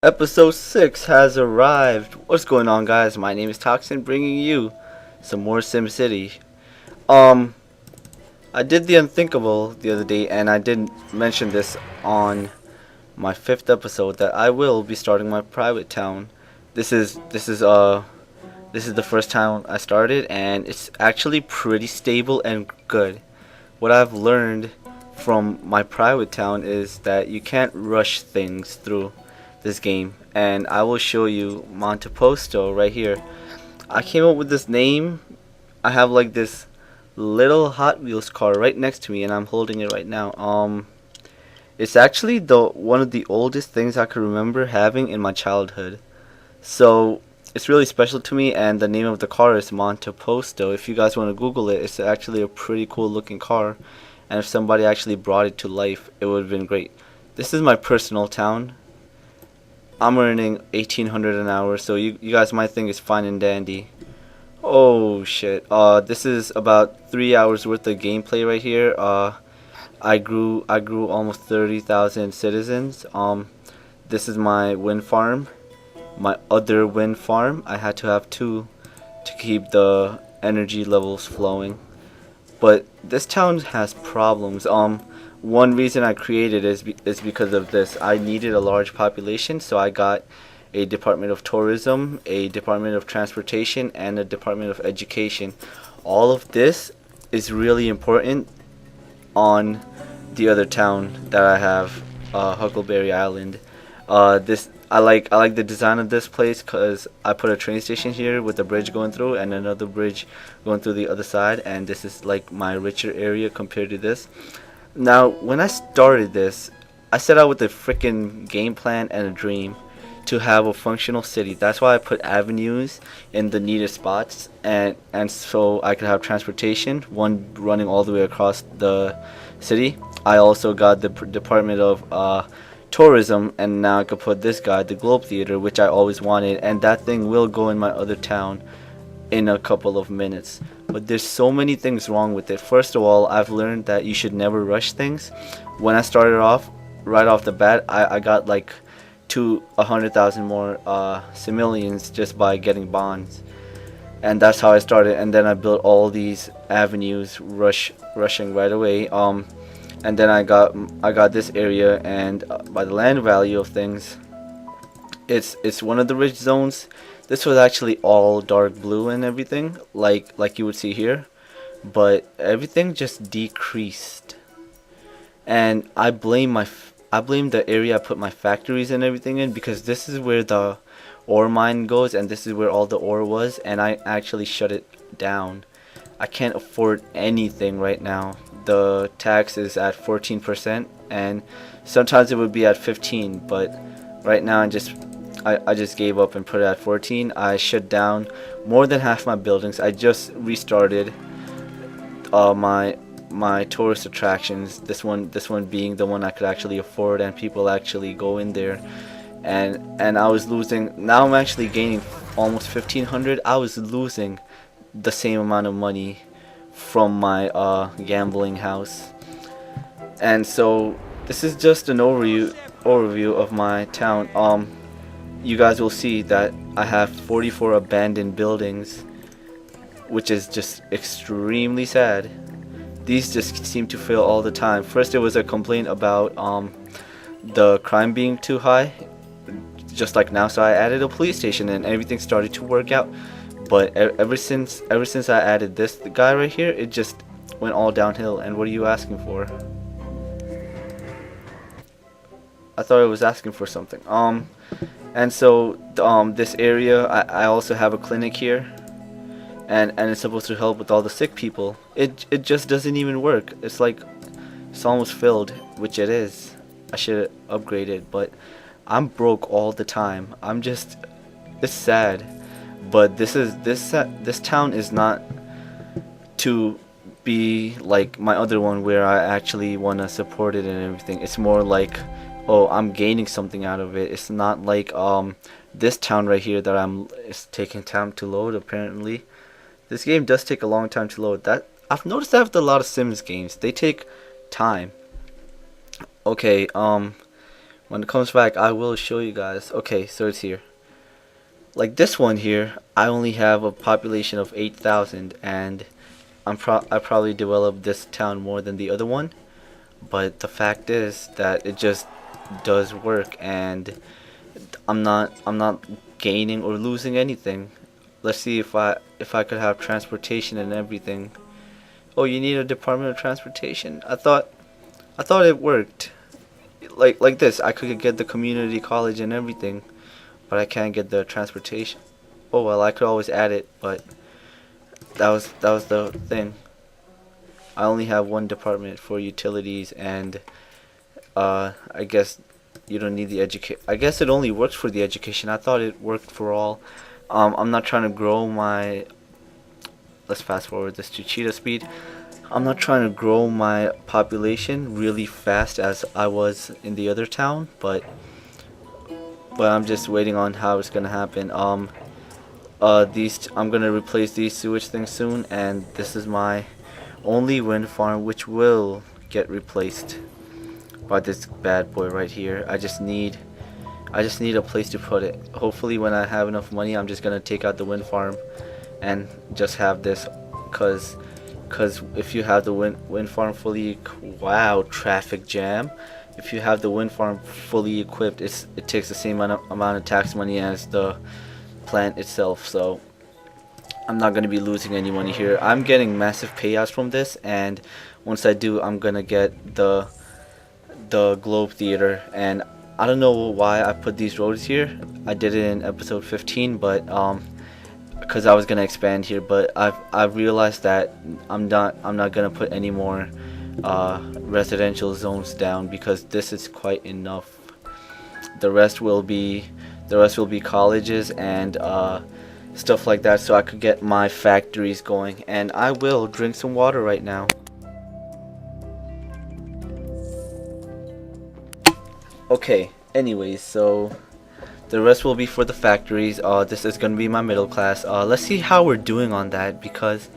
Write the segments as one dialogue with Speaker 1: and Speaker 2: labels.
Speaker 1: Episode 6 has arrived. What's going on, guys? My name is Toxin, bringing you some more Simcity. Um, I did the unthinkable the other day, and I did mention this on my 5th episode that I will be starting my private town. This is the first town I started, and it's actually pretty stable and good. What I've learned from my private town is that you can't rush things through this game, and I will show you Monteposto right here. I came up with this name. I have like this little Hot Wheels car right next to me, and I'm holding it right now. It's actually the one of the oldest things I could remember having in my childhood. So it's really special to me, and the name of the car is Monteposto. If you guys want to Google it, it's actually a pretty cool looking car, and if somebody actually brought it to life, it would have been great. This is my personal town. I'm earning 1800 an hour, so you guys might think it's fine and dandy. Oh shit. This is about 3 hours worth of gameplay right here. I grew almost 30,000 citizens. This is my wind farm. My other wind farm. I had to have two to keep the energy levels flowing. But this town has problems. One reason I created is because of this. I needed a large population, so I got a Department of Tourism, a Department of Transportation, and a Department of Education. All of this is really important on the other town that I have, Huckleberry Island. This I like the design of this place because I put a train station here with a bridge going through and another bridge going through the other side, and this is like my richer area compared to this. Now, when I started this, I set out with a freaking game plan and a dream to have a functional city. That's why I put avenues in the needed spots, and so I could have transportation, one running all the way across the city. I also got the Department of Tourism, and now I could put this guy, the Globe Theater, which I always wanted, and that thing will go in my other town in a couple of minutes. But there's so many things wrong with it. First of all, I've learned that you should never rush things. When I started off, right off the bat, I got like 100,000 more simoleons just by getting bonds, and that's how I started. And then I built all these avenues, rushing right away. And then I got this area, and by the land value of things, it's one of the rich zones. This was actually all dark blue and everything, like you would see here, but everything just decreased. And I blame the area I put my factories and everything in, because this is where the ore mine goes, and this is where all the ore was, and I actually shut it down. I can't afford anything right now. The tax is at 14%, and sometimes it would be at 15, but right now I just gave up and put it at 14. I shut down more than half my buildings. I just restarted my tourist attractions. This one being the one I could actually afford and people actually go in there. And I was losing. Now I'm actually gaining almost 1500. I was losing the same amount of money from my gambling house. And so this is just an overview of my town. You guys will see that I have 44 abandoned buildings, which is just extremely sad. These just seem to fail all the time. First, there was a complaint about the crime being too high, just like now. So I added a police station, and everything started to work out. But ever since I added this guy right here, it just went all downhill. And what are you asking for? I thought I was asking for something. And so this area, I also have a clinic here, and it's supposed to help with all the sick people. It just doesn't even work. It's like it's almost filled, which it is. I should upgrade it, but I'm broke all the time. It's sad, but this town is not to be like my other one where I actually want to support it and everything. It's more like, oh, I'm gaining something out of it. It's not like this town right here that it's taking time to load. Apparently, this game does take a long time to load. That I've noticed that with a lot of Sims games, they take time. Okay, When it comes back, I will show you guys. Okay, so it's here. Like this one here, I only have a population of 8,000, and I probably developed this town more than the other one. But the fact is that it just does work, and I'm not gaining or losing anything. Let's see if I could have transportation and everything. Oh, you need a Department of Transportation. I thought it worked. Like this, I could get the community college and everything, but I can't get the transportation. Oh well, I could always add it, but that was the thing. I only have one department for utilities, and I guess you don't need the education. I guess it only works for the education. I thought it worked for all. I'm not trying to grow my. Let's fast forward this to cheetah speed. I'm not trying to grow my population really fast as I was in the other town, but I'm just waiting on how it's gonna happen. I'm gonna replace these sewage things soon, and this is my only wind farm, which will get replaced by this bad boy right here. I just need a place to put it. Hopefully, when I have enough money, I'm just gonna take out the wind farm and just have this, cause if you have the wind farm fully, wow, traffic jam. If you have the wind farm fully equipped, it takes the same amount of tax money as the plant itself. So I'm not gonna be losing any money here. I'm getting massive payouts from this, and once I do, I'm gonna get the Globe Theater. And I don't know why I put these roads here. I did it in episode 15, but because I was gonna expand here, but I've realized that I'm not gonna put any more residential zones down, because this is quite enough. The rest will be colleges and stuff like that, so I could get my factories going. And I will drink some water right now. Okay, anyways, so the rest will be for the factories. This is gonna be my middle class. Let's see how we're doing on that, because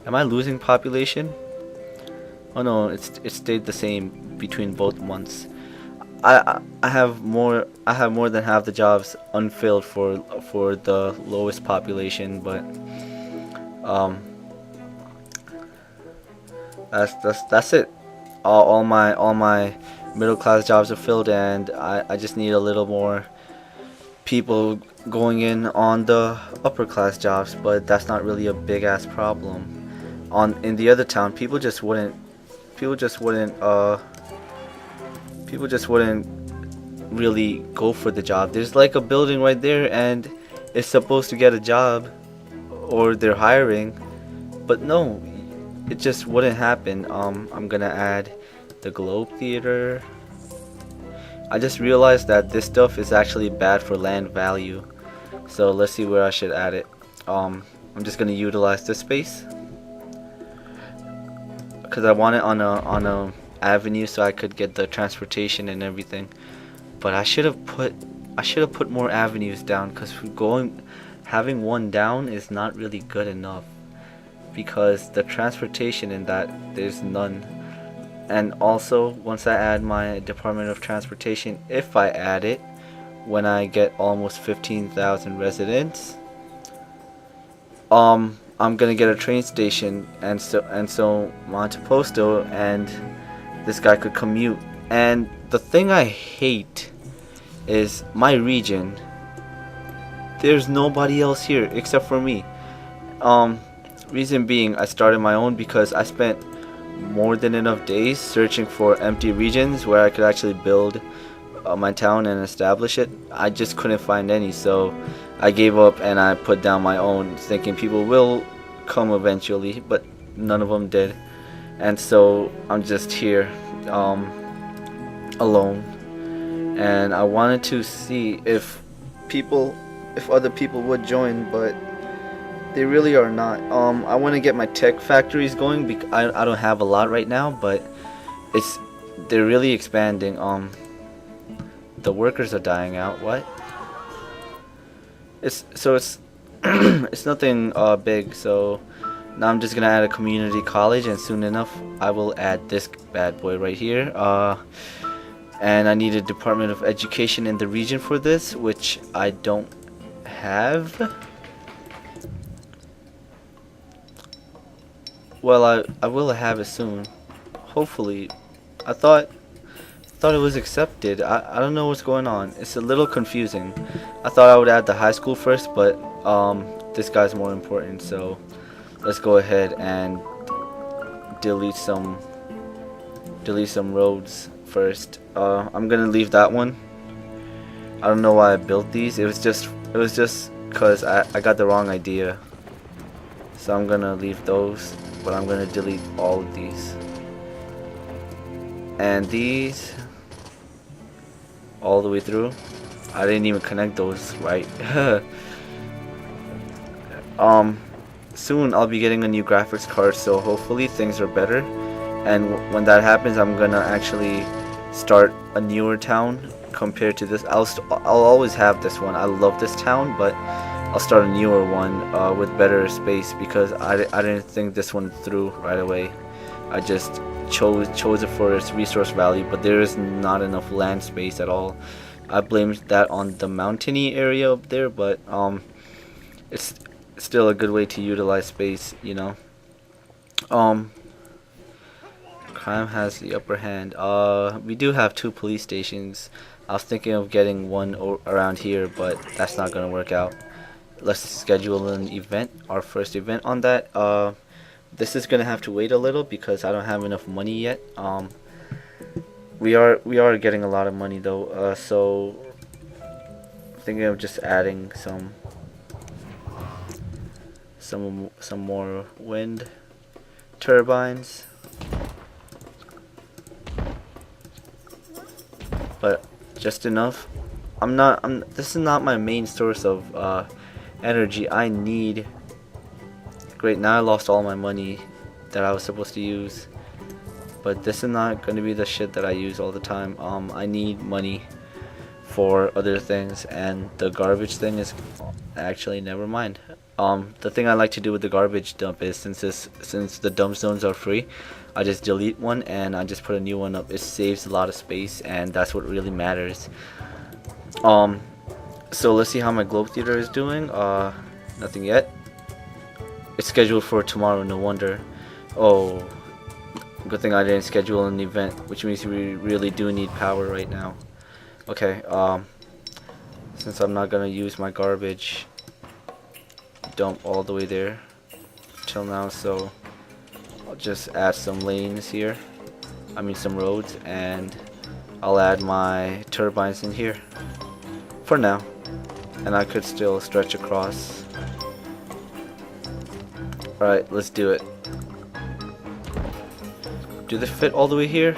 Speaker 1: am I losing population? Oh no, it stayed the same between both months. I have more than half the jobs unfilled for the lowest population, but um that's it. All my middle class jobs are filled, and I just need a little more people going in on the upper class jobs, but that's not really a big ass problem. In the other town, people just wouldn't really go for the job. There's like a building right there, and it's supposed to get a job, or they're hiring, but no, it just wouldn't happen. I'm gonna add the Globe Theater. I just realized that this stuff is actually bad for land value, so let's see where I should add it. I'm just gonna utilize this space because I want it on a avenue, so I could get the transportation and everything. But I should have put more avenues down, because having one down is not really good enough, because the transportation in that, there's none. And also, once I add my Department of Transportation, if I add it when I get almost 15,000 residents, I'm gonna get a train station, and so Monteposto and this guy could commute. And the thing I hate is my region. There's nobody else here except for me. Reason being, I started my own because I spent more than enough days searching for empty regions where I could actually build my town and establish it. I just couldn't find any, so I gave up and I put down my own, thinking people will come eventually, but none of them did. And so I'm just here alone, and I wanted to see if other people would join, but they really are not. I want to get my tech factories going, because I don't have a lot right now, but they're really expanding. The workers are dying out. What? It's it's nothing big. So now I'm just gonna add a community college, and soon enough I will add this bad boy right here. and I need a Department of Education in the region for this, which I don't have. Well, I will have it soon, hopefully. I thought it was accepted. I don't know what's going on. It's a little confusing. I thought I would add the high school first, but this guy's more important. So let's go ahead and delete some roads first. I'm gonna leave that one. I don't know why I built these. It was just because I got the wrong idea. So I'm gonna leave those, but I'm gonna delete all of these. And these all the way through. I didn't even connect those right. Soon I'll be getting a new graphics card, so hopefully things are better. And when that happens, I'm gonna actually start a newer town compared to this. I'll always have this one. I love this town, but I'll start a newer one with better space because I didn't think this one through right away. I just chose it for its resource value, but there is not enough land space at all. I blamed that on the mountainy area up there, but it's still a good way to utilize space, you know. Crime has the upper hand. We do have 2 police stations. I was thinking of getting one around here, but that's not gonna work out. Let's schedule an event, our first event on that. This is gonna have to wait a little because I don't have enough money yet. We are getting a lot of money though. So thinking of just adding some more wind turbines, but just enough. This is not my main source of energy. I need. Great, now I lost all my money that I was supposed to use. But this is not going to be the shit that I use all the time. I need money for other things, and the garbage thing is actually never mind. The thing I like to do with the garbage dump is since the dump zones are free, I just delete one and I just put a new one up. It saves a lot of space, and that's what really matters. So let's see how my globe theater is doing. Nothing yet. It's scheduled for tomorrow, no wonder. Oh, good thing I didn't schedule an event, which means we really do need power right now. Okay, since I'm not gonna use my garbage dump all the way there till now, so I'll just add some lanes here. I mean some roads, and I'll add my turbines in here for now, and I could still stretch across. Alright, let's do it. Do they fit all the way here?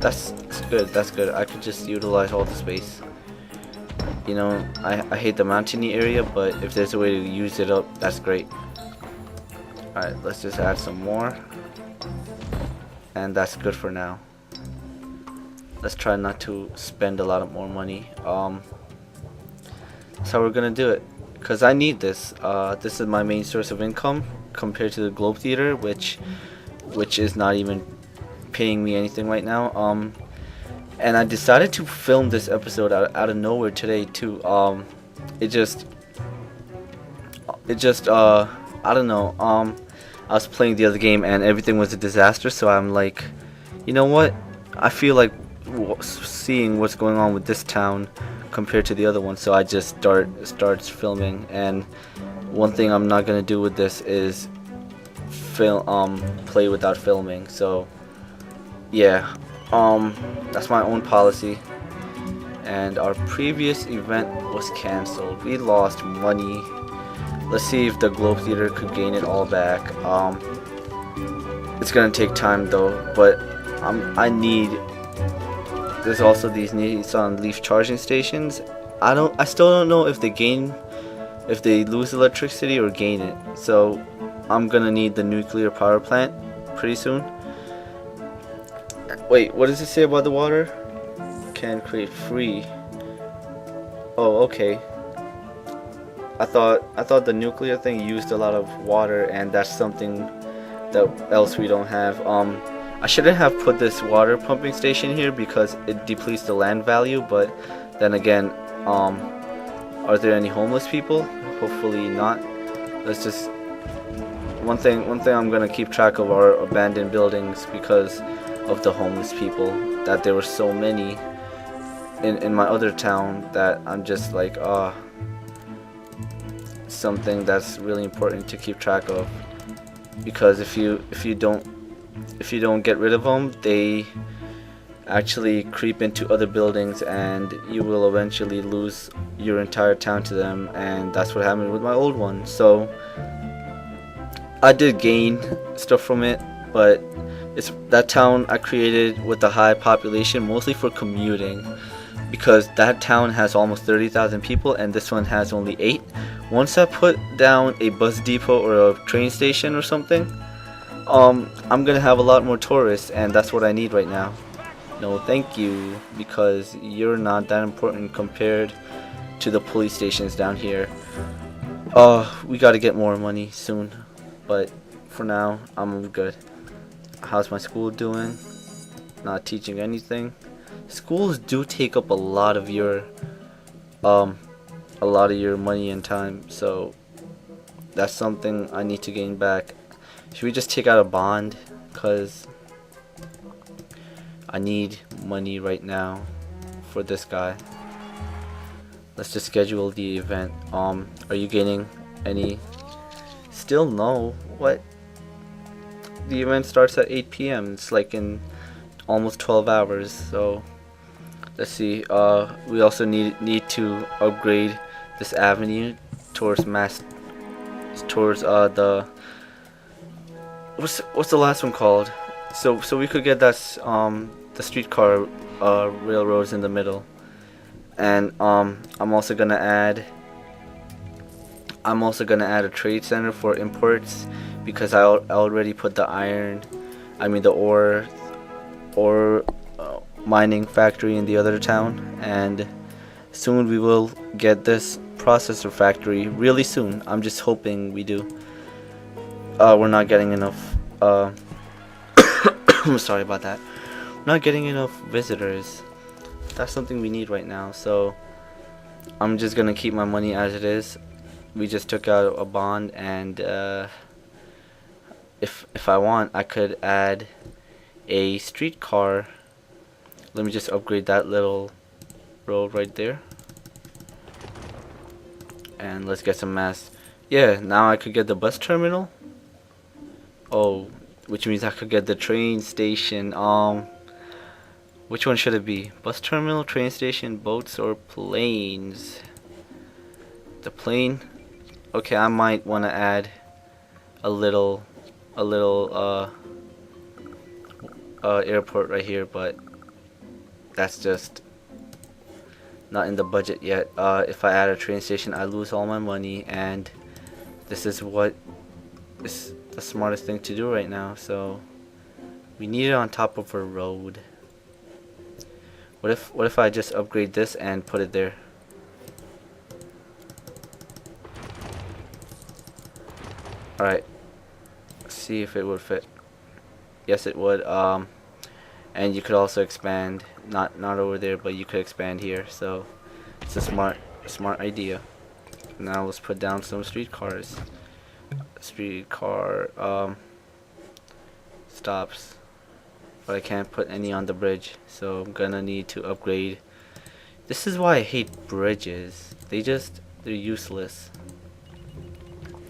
Speaker 1: That's good, that's good. I could just utilize all the space. You know, I hate the mountainy area, but if there's a way to use it up, that's great. Alright, let's just add some more. And that's good for now. Let's try not to spend a lot of more money. That's how we're gonna do it. Because I need this. This is my main source of income compared to the Globe Theater, which is not even paying me anything right now. And I decided to film this episode out of nowhere today too. It just I don't know. I was playing the other game and everything was a disaster, so I'm like, you know what? I feel like seeing what's going on with this town compared to the other one, so I just starts filming. And one thing I'm not gonna do with this is play without filming. So yeah, that's my own policy. And our previous event was cancelled. We lost money. Let's see if the Globe Theater could gain it all back. It's gonna take time though, but I need. There's also these Nissan Leaf charging stations. I still don't know if they lose electricity or gain it. So I'm gonna need the nuclear power plant pretty soon. Wait, what does it say about the water? Can create free. Oh, okay. I thought the nuclear thing used a lot of water, and that's something that else we don't have. I shouldn't have put this water pumping station here because it depletes the land value, but then again, are there any homeless people? Hopefully not. Let's just one thing I'm gonna keep track of are abandoned buildings because of the homeless people. That there were so many in my other town that I'm just like something that's really important to keep track of, because if you don't get rid of them, they actually creep into other buildings and you will eventually lose your entire town to them, and that's what happened with my old one. So I did gain stuff from it, but it's that town I created with a high population mostly for commuting, because that town has almost 30,000 people and this one has only 8. Once I put down a bus depot or a train station or something, I'm gonna have a lot more tourists, and that's what I need right now. No thank you, because you're not that important compared to the police stations down here. We gotta get more money soon, but for now I'm good. How's my school doing? Not teaching anything. Schools do take up a lot of your money and time, so that's something I need to gain back. Should we just take out a bond? Cause I need money right now for this guy. Let's just schedule the event. Are you gaining any? Still no. What? The event starts at 8 p.m. It's like in almost 12 hours. So let's see. We also need to upgrade this avenue towards the what's the last one called? So we could get that the streetcar railroads in the middle, and I'm also gonna add a trade center for imports, because I already put the ore mining factory in the other town, and soon we will get this processor factory really soon. I'm just hoping we do. We're not getting enough I'm sorry about that. We're not getting enough visitors. That's something we need right now, so I'm just gonna keep my money as it is. We just took out a bond, and if I want, I could add a streetcar. Let me just upgrade that little road right there, and let's get some mass. Yeah, now I could get the bus terminal. Oh, which means I could get the train station. Which one should it be? Bus terminal, train station, boats, or planes? The plane. Okay, I might want to add a little airport right here, but that's just not in the budget yet. If I add a train station, I lose all my money, and this is what is the smartest thing to do right now. So we need it on top of a road. What if I just upgrade this and put it there? Alright, let's see if it would fit. Yes, it would. And you could also expand, not over there, but you could expand here. So it's a smart idea. Now let's put down some streetcars. Streetcar stops, but I can't put any on the bridge, so I'm gonna need to upgrade. This is why I hate bridges. They're useless,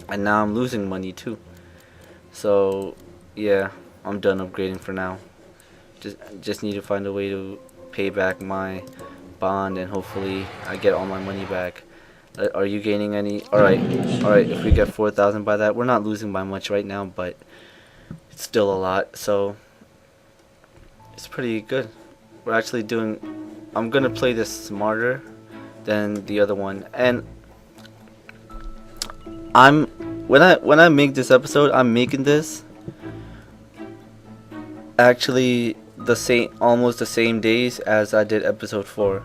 Speaker 1: and now I'm losing money too. So yeah, I'm done upgrading for now. Just need to find a way to pay back my bond, and hopefully I get all my money back. Are you gaining any? Alright, if we get 4,000 by that, we're not losing by much right now, but it's still a lot, so it's pretty good. We're actually doing. I'm gonna play this smarter than the other one, and when I make this episode, I'm making this actually almost the same days as I did episode 4.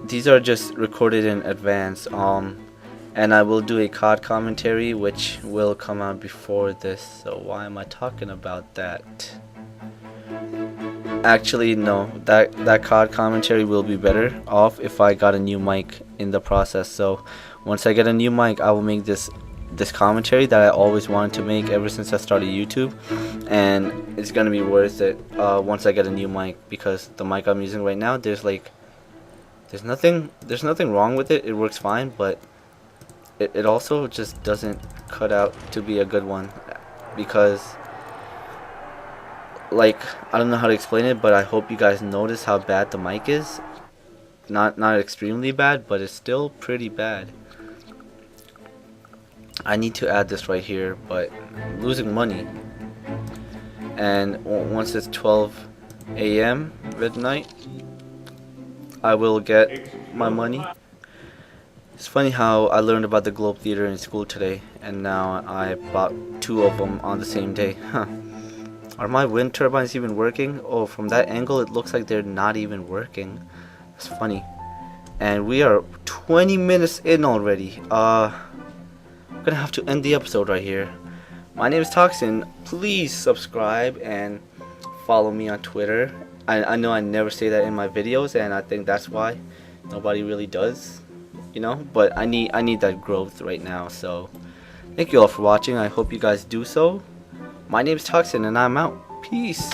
Speaker 1: These are just recorded in advance, and I will do a COD commentary which will come out before this. So why am I talking about that? Actually, no. That COD commentary will be better off if I got a new mic in the process. So once I get a new mic, I will make this commentary that I always wanted to make ever since I started YouTube, and it's gonna be worth it once I get a new mic, because the mic I'm using right now, there's nothing wrong with it. It works fine, but it also just doesn't cut out to be a good one, because like, I don't know how to explain it, but I hope you guys notice how bad the mic is. Not extremely bad, but it's still pretty bad. I need to add this right here, but I'm losing money. And once it's 12 a.m. midnight, I will get my money. It's funny how I learned about the Globe Theater in school today, and now I bought 2 of them on the same day. Huh. Are my wind turbines even working? Oh, from that angle it looks like they're not even working. That's funny. And we are 20 minutes in already. I'm gonna have to end the episode right here. My name is Toxin. Please subscribe and follow me on Twitter. I know I never say that in my videos, and I think that's why nobody really does, you know, but I need that growth right now. So thank you all for watching. I hope you guys do so. My name is Toxin, and I'm out. Peace.